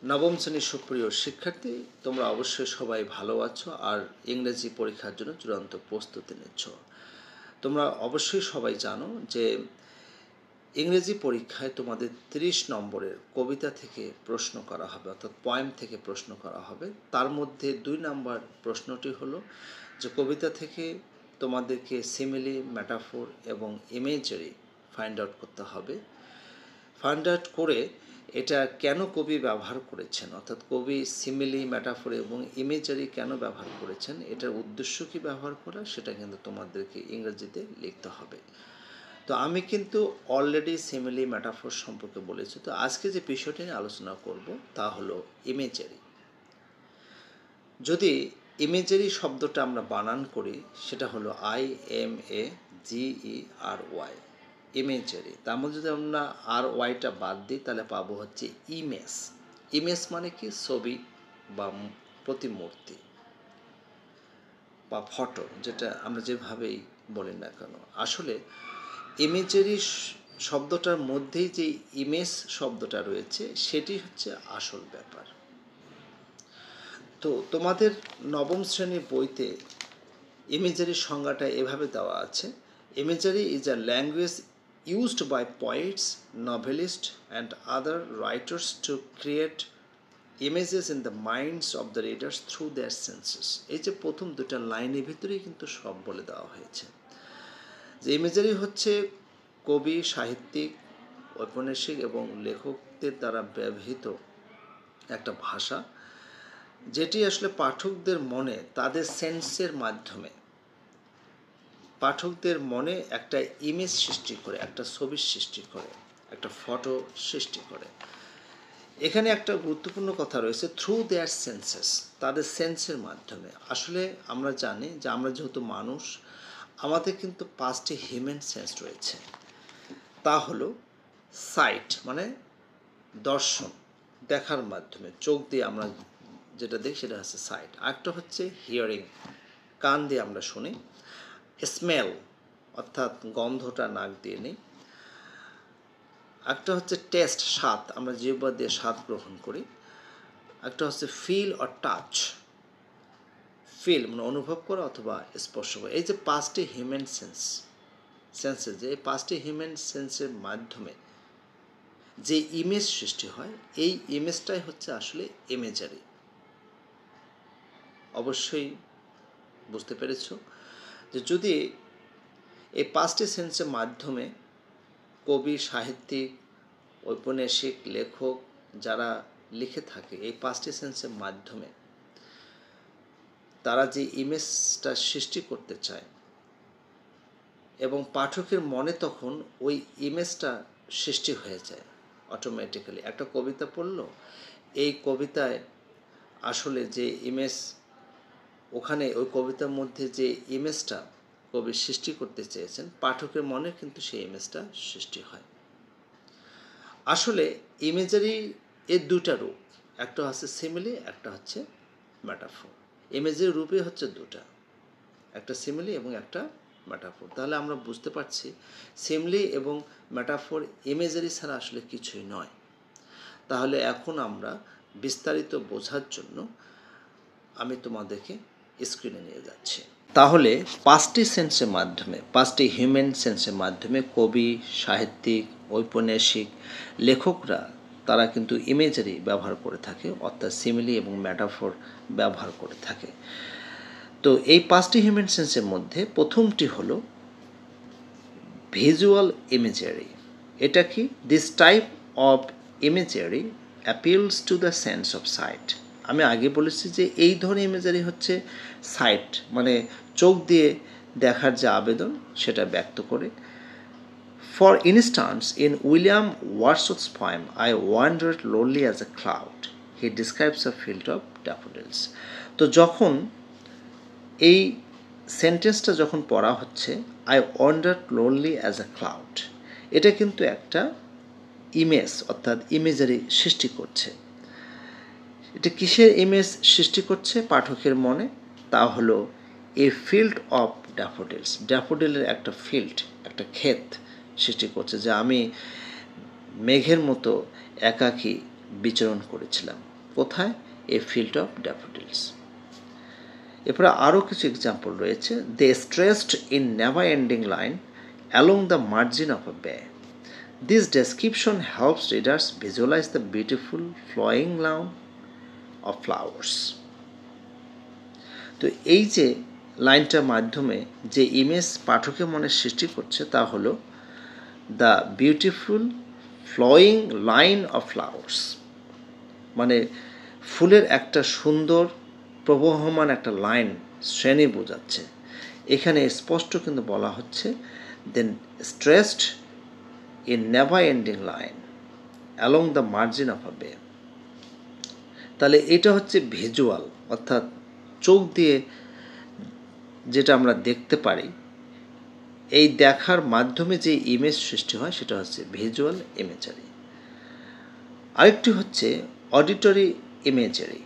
নবম শ্রেণীর সুপ্রিয় শিক্ষার্থী, তোমরা অবশ্যই সবাই ভালো আছো আর ইংরেজি পরীক্ষার জন্য চূড়ান্ত প্রস্তুতি নিচ্ছ। তোমরা অবশ্যই সবাই জানো যে ইংরেজি পরীক্ষায় তোমাদের 30 নম্বরের কবিতা থেকে প্রশ্ন করা হবে, অর্থাৎ পয়েম থেকে প্রশ্ন করা হবে। তার মধ্যে 2 নম্বর প্রশ্নটি হলো যে কবিতা থেকে তোমাদেরকে সিমিলি, মেটাফোর এবং ইমেজারি ফাইন্ড আউট করতে হবে। ফাইন্ড আউট করে এটা কেন কবি ব্যবহার করেছেন, অর্থাৎ কবি সিমিলি, মেটাফোর এবং ইমেজারি কেন ব্যবহার করেছেন, এটার উদ্দেশ্য কি ব্যবহার করা, সেটা কিন্তু তোমাদেরকে ইংরেজিতে লিখতে হবে। তো আমি কিন্তু অলরেডি সিমিলি, মেটাফোর সম্পর্কে বলেছি। তো আজকে যে বিষয়টি নিয়ে আলোচনা করব তা হলো ইমেজারি। যদি ইমেজারি শব্দটা আমরা বানান করি, সেটা হলো IMAGERY, ইমেজারি। তার মধ্যে যদি আমরা আর ওয়াইটা বাদ দিই তাহলে পাবো হচ্ছে ইমেজ। ইমেজ মানে কি? ছবি বা প্রতিমূর্তি বা ফটো, যেটা আমরা যেভাবেই বলি না কেন। আসলে ইমেজারি শব্দটার মধ্যেই যে ইমেজ শব্দটা রয়েছে সেটি হচ্ছে আসল ব্যাপার। তো তোমাদের নবম শ্রেণীর বইতে ইমেজারির সংজ্ঞাটা এভাবে দেওয়া আছে: imagery is a language used by poets, novelists and other writers to create images in the minds of the readers through their senses. এই যে প্রথম দুটো লাইনের ভিতরেই কিন্তু সব বলে দেওয়া হয়েছে যে ইমেজারি হচ্ছে কবি, সাহিত্যিক, ঔপন্যাসিক এবং লেখকদের দ্বারা ব্যবহৃত একটা ভাষা, যেটি আসলে পাঠকদের মনে তাদের সেন্সের মাধ্যমে পাঠকদের মনে একটা ইমেজ সৃষ্টি করে, একটা ছবির সৃষ্টি করে, একটা ফটো সৃষ্টি করে। এখানে একটা গুরুত্বপূর্ণ কথা রয়েছে, থ্রু দেয়ার সেন্সেস, তাদের সেন্সের মাধ্যমে। আসলে আমরা জানি যে আমরা যেহেতু মানুষ, আমাদের কিন্তু 5টি হিউম্যান সেন্স রয়েছে। তা হলো সাইট মানে দর্শন, দেখার মাধ্যমে, চোখ দিয়ে আমরা যেটা দেখি সেটা হচ্ছে সাইট। আরেকটা হচ্ছে হিয়ারিং, কান দিয়ে আমরা শুনি। স্মেল অর্থাৎ গন্ধটা নাক দিয়ে নিই। একটা হচ্ছে টেস্ট, স্বাদ, আমরা জিহ্বা দিয়ে স্বাদ গ্রহণ করি। একটা হচ্ছে ফিল অর টাচ, ফিল মানে অনুভব করা অথবা স্পর্শ করা। এই যে 5টি হিউম্যান সেন্সেস, যে এই 5টি হিউম্যান সেন্সের মাধ্যমে যে ইমেজ সৃষ্টি হয়, এই ইমেজটাই হচ্ছে আসলে ইমেজারি। অবশ্যই বুঝতে পেরেছ যে যদি এই 5টি সেন্সের মাধ্যমে কবি, সাহিত্যিক, ঔপন্যাসিক, লেখক যারা লিখে থাকে, এই 5টি সেন্সের মাধ্যমে তারা যে ইমেজটা সৃষ্টি করতে চায় এবং পাঠকের মনে তখন ওই ইমেজটা সৃষ্টি হয়ে যায় অটোমেটিক্যালি। একটা কবিতা পড়লো, এই কবিতায় আসলে যে ইমেজ, ওখানে ওই কবিতার মধ্যে যে ইমেজটা কবি সৃষ্টি করতে চেয়েছেন, পাঠকের মনে কিন্তু সেই ইমেজটা সৃষ্টি হয়। আসলে ইমেজারি এর 2টা রূপ, একটা হচ্ছে সিমিলি, একটা হচ্ছে মেটাফোর। ইমেজের রূপে হচ্ছে 2টা, একটা সিমিলি এবং একটা মেটাফোর। তাহলে আমরা বুঝতে পারছি সিমিলি এবং মেটাফোর ইমেজারি ছাড়া আসলে কিছুই নয়। তাহলে এখন আমরা বিস্তারিত বোঝার জন্য আমি তোমাদেরকে স্ক্রিনে নিয়ে যাচ্ছি। তাহলে 5টি সেন্সের মাধ্যমে, 5টি হিউম্যান সেন্সের মাধ্যমে কবি, সাহিত্যিক, ঔপন্যাসিক, লেখকরা তারা কিন্তু ইমেজারি ব্যবহার করে থাকে, অর্থাৎ সিমিলি এবং মেটাফোর ব্যবহার করে থাকে। তো এই 5টি হিউম্যান সেন্সের মধ্যে প্রথমটি হলো ভিজুয়াল ইমেজারি। এটা কি? This type of imagery appeals to the sense of sight. আমি আগে বলেছি যে এই ধরনের ইমেজারি হচ্ছে সাইট মানে চোখ দিয়ে দেখার যে আবেদন সেটা ব্যক্ত করে। For instance, in William Wordsworth's poem I wandered lonely as a cloud, he describes a field of daffodils. তো যখন এই সেন্টেন্সটা যখন পড়া হচ্ছে, I wandered lonely as a cloud, এটা কিন্তু একটা ইমেজ অর্থাৎ ইমেজারি সৃষ্টি করছে। এটা কিসের ইমেজ সৃষ্টি করছে পাঠকের মনে? তা হলো এ ফিল্ড অফ ড্যাফোডিলস, ড্যাফোডিলের একটা ফিল্ড, একটা ক্ষেত সৃষ্টি করছে, যে আমি মেঘের মতো একাকী বিচরণ করেছিলাম। কোথায়? A field of daffodils. এরপরে আরও কিছু এক্সাম্পল রয়েছে। They stretched in never ending line along the margin of a bay. This description helps readers visualize the beautiful flowing lawn of flowers. তো এই যে লাইনটার মাধ্যমে যে ইমেজ পাঠকের মনে সৃষ্টি করছে তা হলো the beautiful flowing line of flowers, মানে ফুলের একটা সুন্দর প্রবহমান একটা লাইন শ্রেণী বোঝাচ্ছে। এখানে স্পষ্ট কিন্তু বলা হচ্ছে then stretched in never ending line along the margin of a bay. তাহলে এটা হচ্ছে ভিজুয়াল, অর্থাৎ চোখ দিয়ে যেটা আমরা দেখতে পারি, এই দেখার মাধ্যমে যে ইমেজ সৃষ্টি হয় সেটা হচ্ছে ভিজুয়াল ইমেজারি। আরেকটি হচ্ছে auditory imagery.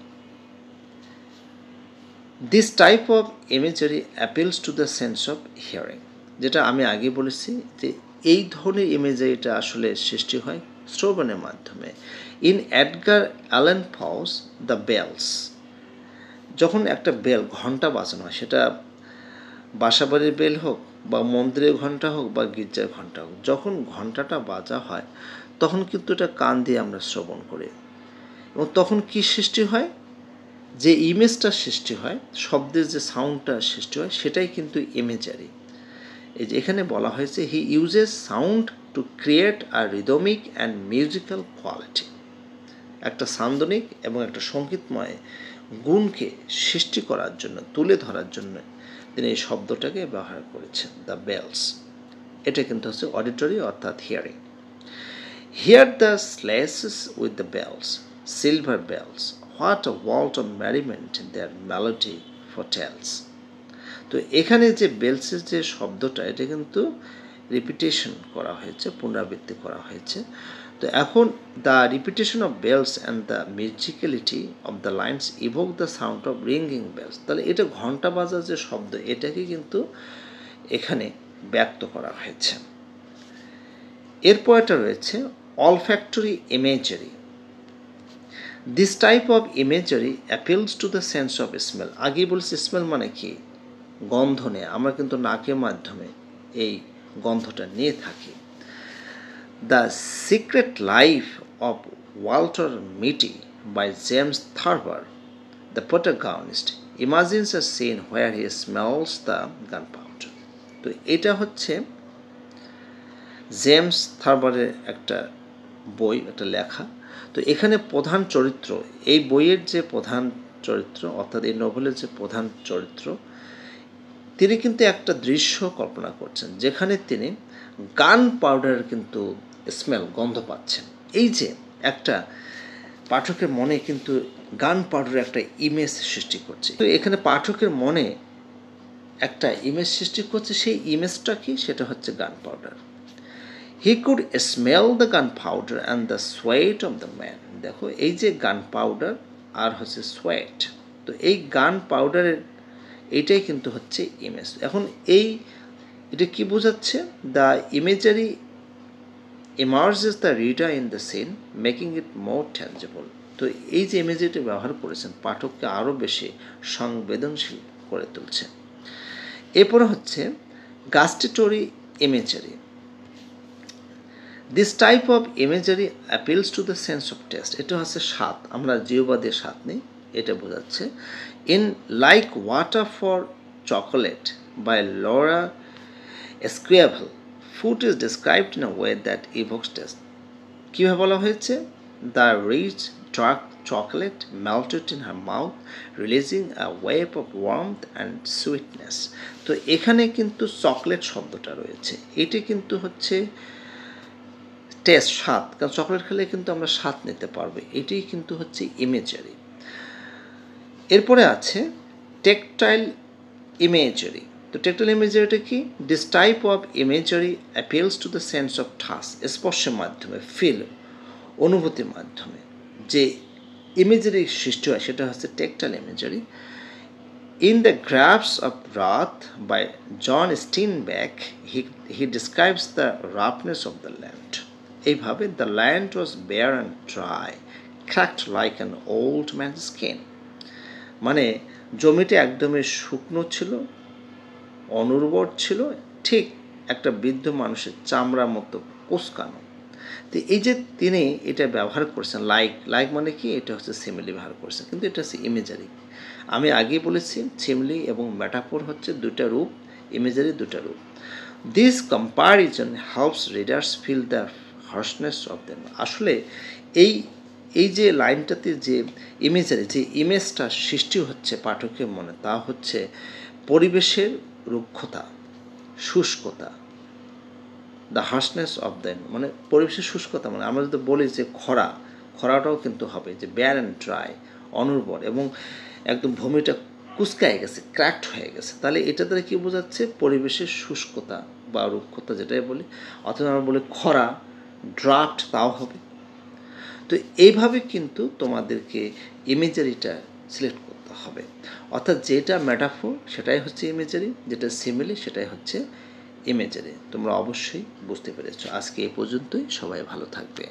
This type of imagery appeals to the sense of hearing. যেটা আমি আগে বলেছি যে এই ধরনের ইমেজারিটা আসলে সৃষ্টি হয় শ্রবণের মাধ্যমে। In Edgar Allan Poe's the bells, যখন একটা বেল ঘণ্টা বাজানো হয়, সেটা বাসাবাড়ির বেল হোক বা মন্দিরের ঘণ্টা হোক বা গির্জার ঘণ্টা হোক, যখন ঘণ্টাটা বাজা হয় তখন কিন্তু এটা কান দিয়ে আমরা শ্রবণ করি, এবং তখন কি সৃষ্টি হয়? যে ইমেজটা সৃষ্টি হয়, শব্দের যে সাউন্ডটা সৃষ্টি হয়, সেটাই কিন্তু ইমেজারি। এই যে এখানে বলা হয়েছে he uses sound to create a rhythmic and musical quality. একটা সান্দনিক এবং একটা সঙ্গীতময় গুণকে সৃষ্টি করার জন্য, তুলে ধরার জন্য তিনি এই শব্দটাকে ব্যবহার করেছেন, দ্য বেলস। এটা কিন্তু হচ্ছে অডিটরি অর্থাৎ hearing. Hear the sledges with the bells, silver bells, what a world of merriment their melody foretells. তো এখানে যে বেলসের যে শব্দটা, এটা কিন্তু রিপিটেশন করা হয়েছে, পুনরাবৃত্তি করা হয়েছে। তো এখন the repetition of bells and the musicality of the lines evoke the sound of ringing bells. তাহলে এটা ঘণ্টা বাজার যে শব্দ, এটাকে কিন্তু এখানে ব্যক্ত করা হয়েছে। এরপর এটা রয়েছে olfactory imagery. This type of imagery appeals to the sense of smell. আগেই বলছি স্মেল মানে কি? গন্ধ নেয়। আমরা কিন্তু নাকের মাধ্যমে এই গন্ধটা নিয়ে থাকি। The secret life of Walter Mitty by James Thurber, the protagonist, imagines a scene where he smells the gunpowder. তো এটা হচ্ছে জেমস থার্বারের একটা বই, একটা লেখা। তো এখানে প্রধান চরিত্র, এই বইয়ের যে প্রধান চরিত্র, অর্থাৎ এই নোভেলের যে প্রধান চরিত্র, তিনি কিন্তু একটা দৃশ্য কল্পনা করছেন যেখানে তিনি গান পাউডারের কিন্তু স্মেল, গন্ধ পাচ্ছেন। এই যে একটা পাঠকের মনে কিন্তু গান পাউডারের একটা ইমেজ সৃষ্টি করছে। তো এখানে পাঠকের মনে একটা ইমেজ সৃষ্টি করছে, সেই ইমেজটা কি? সেটা হচ্ছে গান powder. He could smell the gun powder and the sweat of the man. দেখো, এই যে গান পাউডার আর হচ্ছে সোয়েট, তো এই গান পাউডারের এইটাই কিন্তু হচ্ছে ইমেজ। এখন এটা কি বোঝাচ্ছে? The imagery emerges the reader in the scene, making it more tangible. তো এই যে ইমেজারিটি ব্যবহার করেছেন, পাঠককে আরও বেশি সংবেদনশীল করে তুলছে। এরপরে হচ্ছে gustatory imagery. This type of imagery appeals to the sense of taste. এটা হচ্ছে স্বাদ, আমরা জিহ্বা দিয়ে স্বাদ নিই, এটা বোঝাচ্ছে। In like water for chocolate by Laura Esquivel, food is described in a way that evokes taste. কীভাবে বলা হয়েছে? The rich dark chocolate melted in her mouth, releasing a wave of warmth and sweetness. তো এখানে কিন্তু chocolate শব্দটা রয়েছে, এটি কিন্তু হচ্ছে টেস্ট, স্বাদ, কারণ চকলেট খেলে কিন্তু আমরা স্বাদ নিতে পারবো, এটাই কিন্তু হচ্ছে ইমেজারি। এরপরে আছে টেকটাইল ইমেজারি। তো টেকটাইল ইমেজারিটা কি? This type of imagery appeals to the sense of touch, স্পর্শের মাধ্যমে, ফিল, অনুভূতির মাধ্যমে যে ইমেজারি সৃষ্টি হয় সেটা হচ্ছে tactile imagery. In the Grapes of Wrath by John Steinbeck, he describes the roughness of the land. এইভাবে, the land was bare and dry, cracked like an old man's skin. মানে জমিটা একদমই শুকনো ছিল, অনুর্বর ছিল, ঠিক একটা বৃদ্ধ মানুষের চামড়ার মতো কোঁচকানো। তো এই যে তিনি এটা ব্যবহার করছেন, লাইক মানে কি, এটা হচ্ছে সিমিলি ব্যবহার করছেন, কিন্তু এটা হচ্ছে ইমেজারি। আমি আগেই বলেছি সিমিলি এবং মেটাফোর হচ্ছে দুটা রূপ, ইমেজারি দুটা রূপ। This comparison helps readers feel the harshness of them. আসলে এই যে লাইনটাতে যে ইমেজারি, যে ইমেজটা সৃষ্টি হচ্ছে পাঠকের মনে, তা হচ্ছে পরিবেশের রুক্ষতা, শুষ্কতা। দ্য হার্শনেস অফ দেম মানে পরিবেশের শুষ্কতা, মানে আমরা যদি বলি যে খরাটাও কিন্তু হবে, যে ব্যার অ্যান্ড ড্রাই, অনুর্বর, এবং একদম ভূমিটা কুঁচকায় গেছে, ক্র্যাকড হয়ে গেছে। তাহলে এটা দ্বারা কী বোঝাচ্ছে? পরিবেশের শুষ্কতা বা রুক্ষতা যেটাই বলি, অথবা আমরা বলি খরা, ড্রাফট, তাও হবে। তো এইভাবে কিন্তু তোমাদেরকে ইমেজারিটা সিলেক্ট করতে হবে। অর্থাৎ যেটা মেটাফোর সেটাই হচ্ছে ইমেজারি, যেটা সিমিলি সেটাই হচ্ছে ইমেজারি। তোমরা অবশ্যই বুঝতে পেরেছো। আজকে এই পর্যন্তই, সবাই ভালো থাকবে।